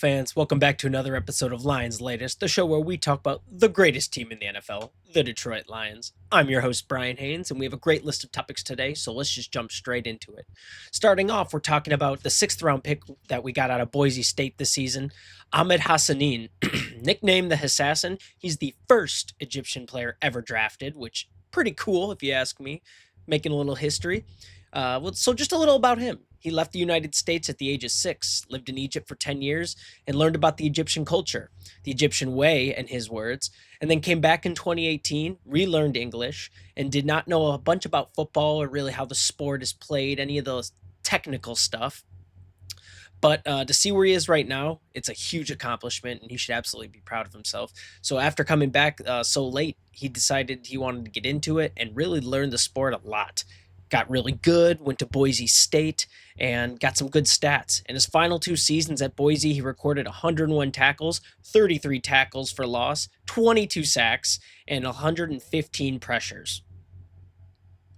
Fans, welcome back to another episode of Lions Latest, the show where we talk about the greatest team in the NFL, the Detroit Lions. I'm your host, Bryan Hanes, and we have a great list of topics today, so let's just jump straight into it. Starting off, we're talking about the sixth round pick that we got out of Boise State this season, Ahmed Hassanein. Nicknamed the Assassin, he's the first Egyptian player ever drafted, which pretty cool if you ask me, making a little history. So just a little about him. He left the United States at the age of 6, lived in Egypt for 10 years, and learned about the Egyptian culture, the Egyptian way, in his words, and then came back in 2018, relearned English, and did not know a bunch about football or really how the sport is played, any of those technical stuff. But to see where he is right now, it's a huge accomplishment, and he should absolutely be proud of himself. So after coming back so late, he decided he wanted to get into it and really learn the sport a lot. Got really good, went to Boise State, and got some good stats. In his final 2 seasons at Boise, he recorded 101 tackles, 33 tackles for loss, 22 sacks, and 115 pressures.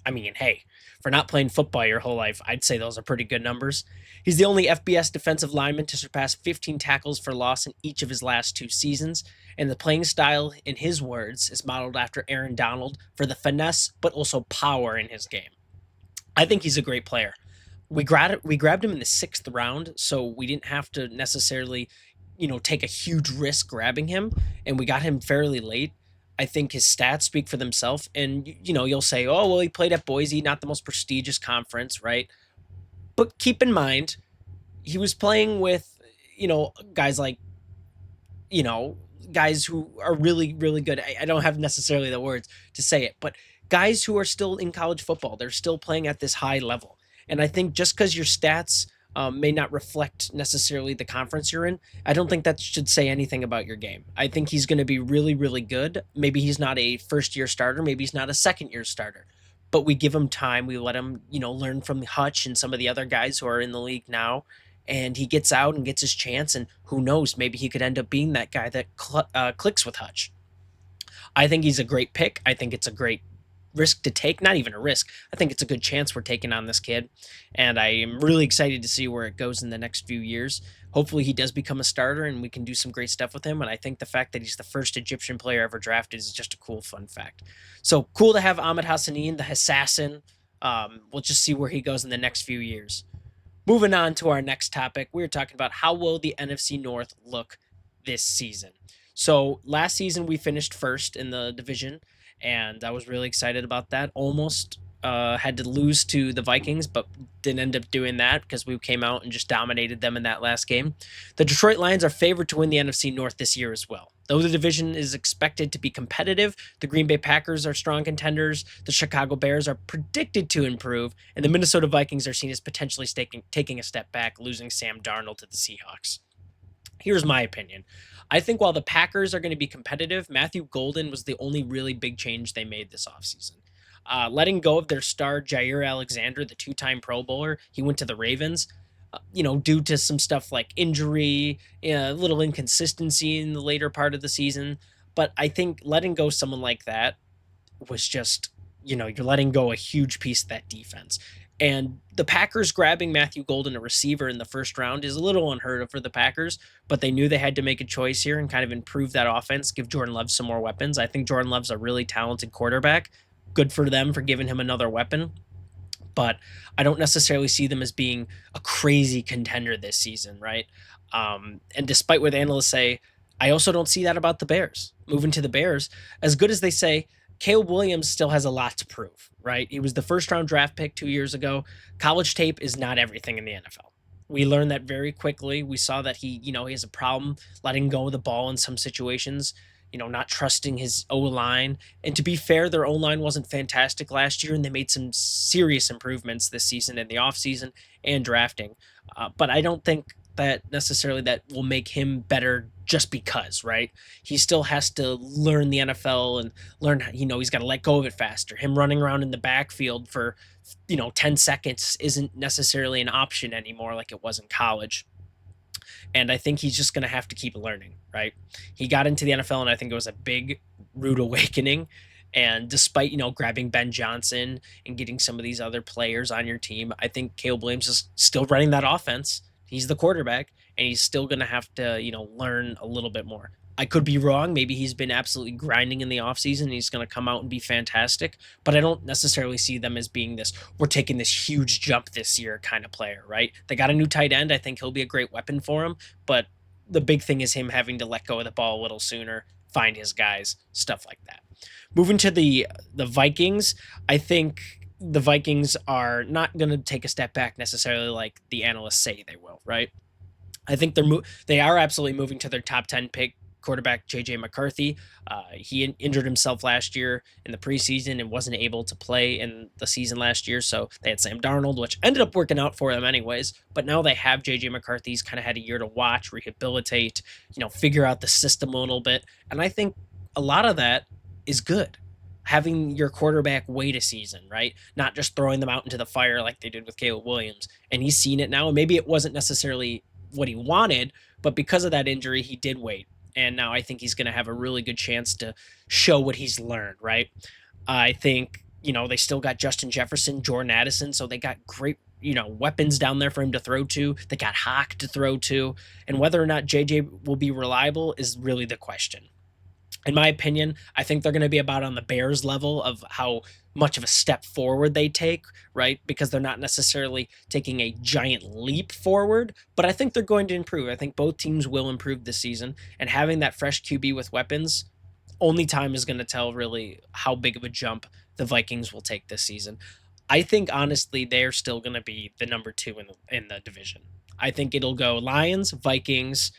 I mean, hey, for not playing football your whole life, I'd say those are pretty good numbers. He's the only FBS defensive lineman to surpass 15 tackles for loss in each of his last 2 seasons, and the playing style, in his words, is modeled after Aaron Donald for the finesse but also power in his game. I think he's a great player. We grabbed him in the 6th round, so we didn't have to necessarily, take a huge risk grabbing him, and we got him fairly late. I think his stats speak for themselves, and you'll say, "Oh, well, he played at Boise, not the most prestigious conference, right?" But keep in mind, he was playing with, guys like, you know, guys who are really, really good. I don't have necessarily the words to say it, but guys who are still in college football, they're still playing at this high level. And I think just because your stats may not reflect necessarily the conference you're in, I don't think that should say anything about your game. I think he's going to be really, really good. Maybe he's not a first year starter. Maybe he's not a second year starter. But we give him time. We let him, learn from Hutch and some of the other guys who are in the league now, and he gets out and gets his chance. And who knows, maybe he could end up being that guy that clicks with Hutch. I think he's a great pick. I think it's a great risk to take. Not even a risk. I think it's a good chance we're taking on this kid. And I am really excited to see where it goes in the next few years. Hopefully he does become a starter and we can do some great stuff with him. And I think the fact that he's the first Egyptian player ever drafted is just a cool, fun fact. So cool to have Ahmed Hassanein, the assassin. We'll just see where he goes in the next few years. Moving on to our next topic, we're talking about how will the NFC North look this season. So last season we finished first in the division, and I was really excited about that. Almost had to lose to the Vikings, but didn't end up doing that because we came out and just dominated them in that last game. The Detroit Lions are favored to win the NFC North this year as well. Though the division is expected to be competitive, the Green Bay Packers are strong contenders, the Chicago Bears are predicted to improve, and the Minnesota Vikings are seen as potentially taking a step back, losing Sam Darnold to the Seahawks. Here's my opinion. I think while the Packers are going to be competitive, Matthew Golden was the only really big change they made this offseason. Letting go of their star Jair Alexander, the 2-time Pro Bowler, he went to the Ravens, due to some stuff like injury, a little inconsistency in the later part of the season. But I think letting go someone like that was just, you're letting go a huge piece of that defense. And the Packers grabbing Matthew Golden, a receiver, in the 1st round is a little unheard of for the Packers, but they knew they had to make a choice here and kind of improve that offense, give Jordan Love some more weapons. I think Jordan Love's a really talented quarterback. Good for them for giving him another weapon. But I don't necessarily see them as being a crazy contender this season, right? And despite what analysts say, I also don't see that about the Bears. Moving to the Bears, as good as they say, Caleb Williams still has a lot to prove, right? He was the 1st-round draft pick 2 years ago. College tape is not everything in the NFL. We learned that very quickly. We saw that he has a problem letting go of the ball in some situations, not trusting his O-line. And to be fair, their O-line wasn't fantastic last year, and they made some serious improvements this season in the offseason and drafting. But I don't think that necessarily that will make him better just because, right? He still has to learn the NFL and learn, he's got to let go of it faster. Him running around in the backfield for, 10 seconds isn't necessarily an option anymore like it was in college. And I think he's just going to have to keep learning, right? He got into the NFL, and I think it was a big, rude awakening. And despite, grabbing Ben Johnson and getting some of these other players on your team, I think Caleb Williams is still running that offense. He's the quarterback, and he's still going to have to, learn a little bit more. I could be wrong. Maybe he's been absolutely grinding in the offseason and he's going to come out and be fantastic, but I don't necessarily see them as being this, we're taking this huge jump this year kind of player, right? They got a new tight end. I think he'll be a great weapon for him, but the big thing is him having to let go of the ball a little sooner, find his guys, stuff like that. Moving to the Vikings, I think the Vikings are not going to take a step back necessarily like the analysts say they will, right? I think they are absolutely moving to their top 10 pick quarterback JJ McCarthy. He injured himself last year in the preseason and wasn't able to play in the season last year. So they had Sam Darnold, which ended up working out for them anyways. But now they have JJ McCarthy. He's kind of had a year to watch, rehabilitate, figure out the system a little bit. And I think a lot of that is good. Having your quarterback wait a season, right? Not just throwing them out into the fire like they did with Caleb Williams. And he's seen it now. And maybe it wasn't necessarily what he wanted, but because of that injury, he did wait. And now I think he's going to have a really good chance to show what he's learned, right? I think, they still got Justin Jefferson, Jordan Addison, so they got great, weapons down there for him to throw to. They got Hawk to throw to. And whether or not JJ will be reliable is really the question. In my opinion, I think they're going to be about on the Bears level of how much of a step forward they take, right? Because they're not necessarily taking a giant leap forward, but I think they're going to improve. I think both teams will improve this season, and having that fresh QB with weapons, only time is going to tell really how big of a jump the Vikings will take this season. I think honestly they're still going to be the number 2 in the division. I think it'll go Lions, Vikings,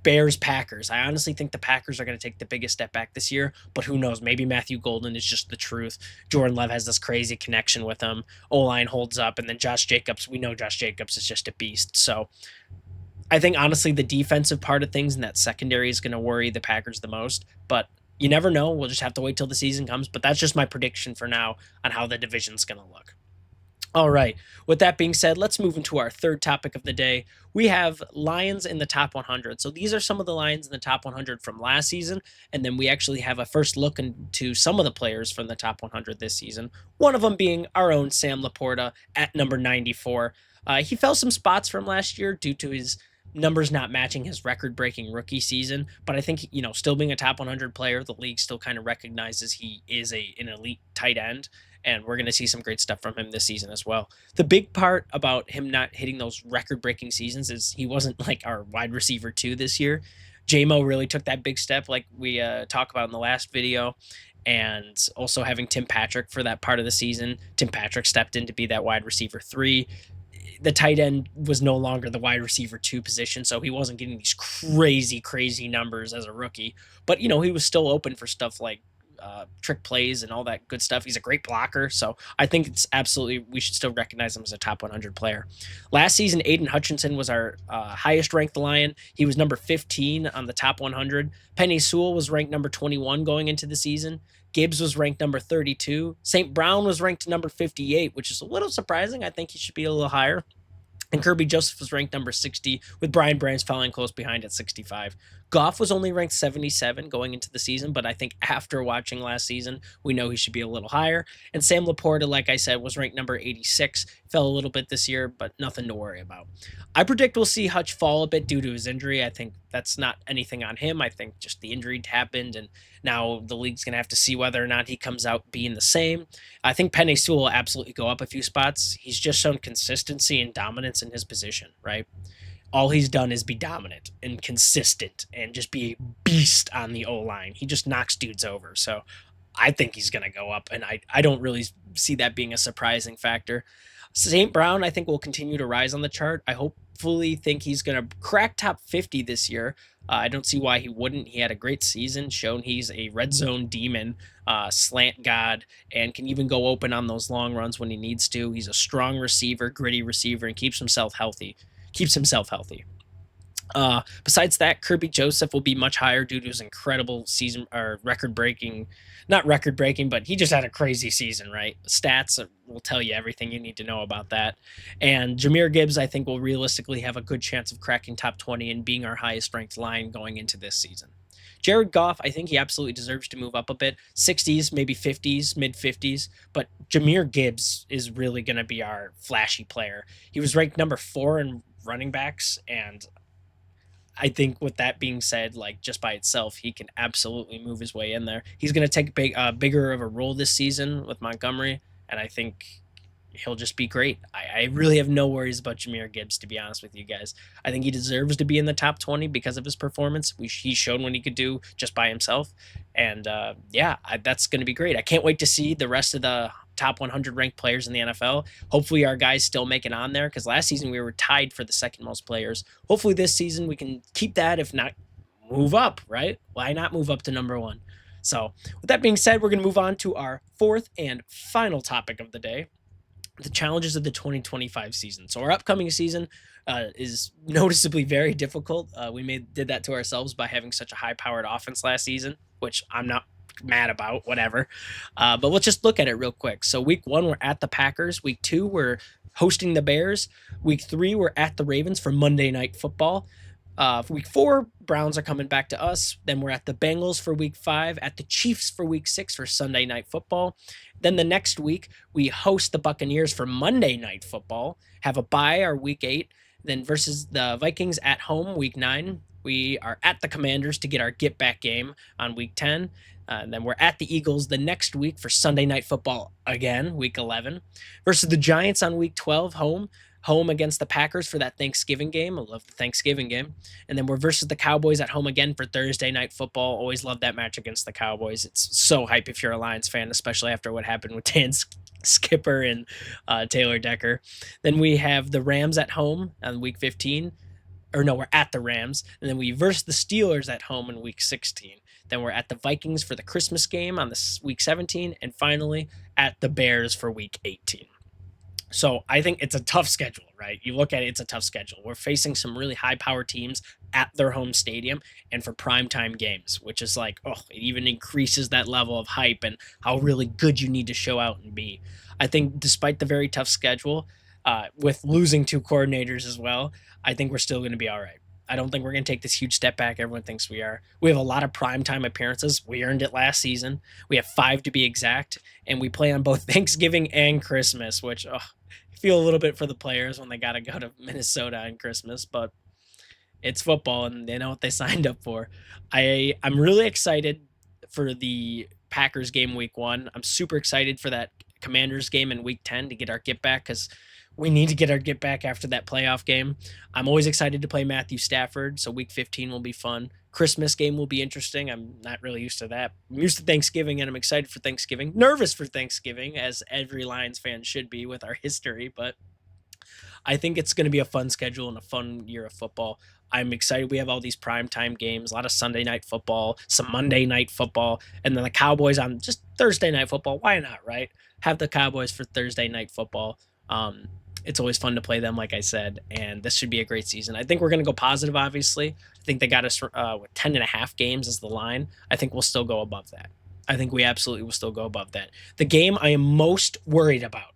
Bears, Packers. I honestly think the Packers are going to take the biggest step back this year, but who knows? Maybe Matthew Golden is just the truth. Jordan Love has this crazy connection with him. O-line holds up, and then Josh Jacobs, we know Josh Jacobs is just a beast. So I think honestly the defensive part of things in that secondary is going to worry the Packers the most, but you never know. We'll just have to wait till the season comes, but that's just my prediction for now on how the division's going to look. All right. With that being said, let's move into our third topic of the day. We have Lions in the top 100. So these are some of the Lions in the top 100 from last season, and then we actually have a first look into some of the players from the top 100 this season. One of them being our own Sam Laporta at number 94. He fell some spots from last year due to his numbers not matching his record-breaking rookie season, but I think, still being a top 100 player, the league still kind of recognizes he is an elite tight end, and we're going to see some great stuff from him this season as well. The big part about him not hitting those record-breaking seasons is he wasn't like our wide receiver 2 this year. J-Mo really took that big step like we talked about in the last video, and also having Tim Patrick for that part of the season. Tim Patrick stepped in to be that wide receiver 3. The tight end was no longer the wide receiver 2 position, so he wasn't getting these crazy numbers as a rookie. But, he was still open for stuff like trick plays and all that good stuff. He's a great blocker, so I think it's absolutely, we should still recognize him as a top 100 player. Last season, Aiden Hutchinson was our highest ranked Lion. He was number 15 on the top 100. Penny Sewell was ranked number 21 going into the season. Gibbs was ranked number 32. St. Brown was ranked number 58, which is a little surprising. I think he should be a little higher. And Kirby Joseph was ranked number 60, with Brian Branch following close behind at 65. Goff was only ranked 77 going into the season, but I think after watching last season, we know he should be a little higher. And Sam Laporta, like I said, was ranked number 86. Fell a little bit this year, but nothing to worry about. I predict we'll see Hutch fall a bit due to his injury. I think that's not anything on him. I think just the injury happened, and now the league's going to have to see whether or not he comes out being the same. I think Penei Sewell will absolutely go up a few spots. He's just shown consistency and dominance in his position, right? All he's done is be dominant and consistent and just be a beast on the O-line. He just knocks dudes over. So I think he's going to go up, and I don't really see that being a surprising factor. St. Brown, I think, will continue to rise on the chart. I hopefully think he's going to crack top 50 this year. I don't see why he wouldn't. He had a great season, shown he's a red zone demon, slant god, and can even go open on those long runs when he needs to. He's a strong receiver, gritty receiver, and keeps himself healthy. Besides that, Kirby Joseph will be much higher due to his incredible season, or not record breaking, but he just had a crazy season, right? Stats will tell you everything you need to know about that. And Jahmyr Gibbs, I think, will realistically have a good chance of cracking top 20 and being our highest ranked line going into this season. Jared Goff, I think he absolutely deserves to move up a bit. 60s, maybe 50s, mid 50s. But Jahmyr Gibbs is really going to be our flashy player. He was ranked number 4 in running backs, and I think with that being said, like just by itself, he can absolutely move his way in there. He's going to take bigger of a role this season with Montgomery, and I think he'll just be great. I really have no worries about Jahmyr Gibbs, to be honest with you guys. I think he deserves to be in the top 20 because of his performance. He's shown what he could do just by himself. And that's going to be great. I can't wait to see the rest of the top 100 ranked players in the NFL. Hopefully our guys still make it on there, because last season we were tied for the second most players. Hopefully this season we can keep that, if not move up, right? Why not move up to number 1? So with that being said, we're going to move on to our fourth and final topic of the day: the challenges of the 2025 season. So our upcoming season is noticeably very difficult. We did that to ourselves by having such a high-powered offense last season, which I'm not mad about, whatever. But let's just look at it real quick. So week 1, we're at the Packers. Week 2, we're hosting the Bears. Week 3, we're at the Ravens for Monday Night Football. For week 4, Browns are coming back to us. Then we're at the Bengals for week 5, at the Chiefs for week 6 for Sunday Night Football. Then the next week, we host the Buccaneers for Monday Night Football, have a bye our week 8, then versus the Vikings at home week 9. We are at the Commanders to get our get-back game on week 10. And then we're at the Eagles the next week for Sunday Night Football again, week 11. Versus the Giants on week 12, home against the Packers for that Thanksgiving game. I love the Thanksgiving game. And then we're versus the Cowboys at home again for Thursday Night Football. Always love that match against the Cowboys. It's so hype if you're a Lions fan, especially after what happened with Dan Skipper and Taylor Decker. Then we have the Rams at home on week 15. Or no, we're at the Rams. And then we verse the Steelers at home in week 16. Then we're at the Vikings for the Christmas game on this week 17. And finally, at the Bears for week 18. So I think it's a tough schedule, right? You look at it, it's a tough schedule. We're facing some really high-power teams at their home stadium and for primetime games, which is like, it even increases that level of hype and how really good you need to show out and be. I think despite the very tough schedule, with losing 2 coordinators as well, I think we're still going to be all right. I don't think we're going to take this huge step back everyone thinks we are. We have a lot of primetime appearances. We earned it last season. We have 5 to be exact, and we play on both Thanksgiving and Christmas, which I feel a little bit for the players when they got to go to Minnesota on Christmas, but it's football and they know what they signed up for. I'm really excited for the Packers game week 1. I'm super excited for that Commanders game in week 10 to get our get back, because we need to get our get back after that playoff game. I'm always excited to play Matthew Stafford, so week 15 will be fun. Christmas game will be interesting. I'm not really used to that. I'm used to Thanksgiving, and I'm excited for Thanksgiving. Nervous for Thanksgiving, as every Lions fan should be with our history, but I think it's going to be a fun schedule and a fun year of football. I'm excited we have all these primetime games, a lot of Sunday night football, some Monday night football, and then the Cowboys on just Thursday night football. Why not, right? Have the Cowboys for Thursday night football. It's always fun to play them, like I said, and this should be a great season. I think we're going to go positive, obviously. I think they got us with 10.5 games as the line. I think we'll still go above that. I think we absolutely will still go above that. The game I am most worried about,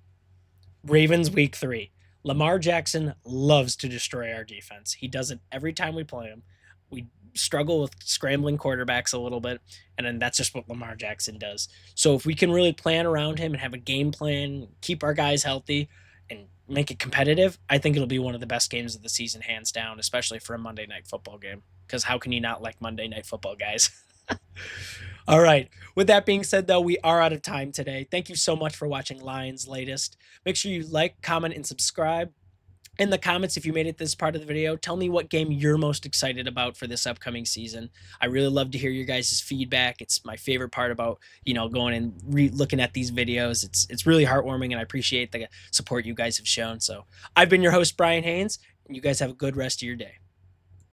Ravens week 3. Lamar Jackson loves to destroy our defense. He does it every time we play him. We struggle with scrambling quarterbacks a little bit, and then that's just what Lamar Jackson does. So if we can really plan around him and have a game plan, keep our guys healthy, and make it competitive, I think it'll be one of the best games of the season, hands down, especially for a Monday Night Football game. Because how can you not like Monday Night Football, guys? All right. With that being said, though, we are out of time today. Thank you so much for watching Lions Latest. Make sure you like, comment, and subscribe. In the comments, if you made it this part of the video, tell me what game you're most excited about for this upcoming season. I really love to hear your guys' feedback. It's my favorite part about, going and looking at these videos. It's really heartwarming, and I appreciate the support you guys have shown. So I've been your host, Bryan Hanes, and you guys have a good rest of your day.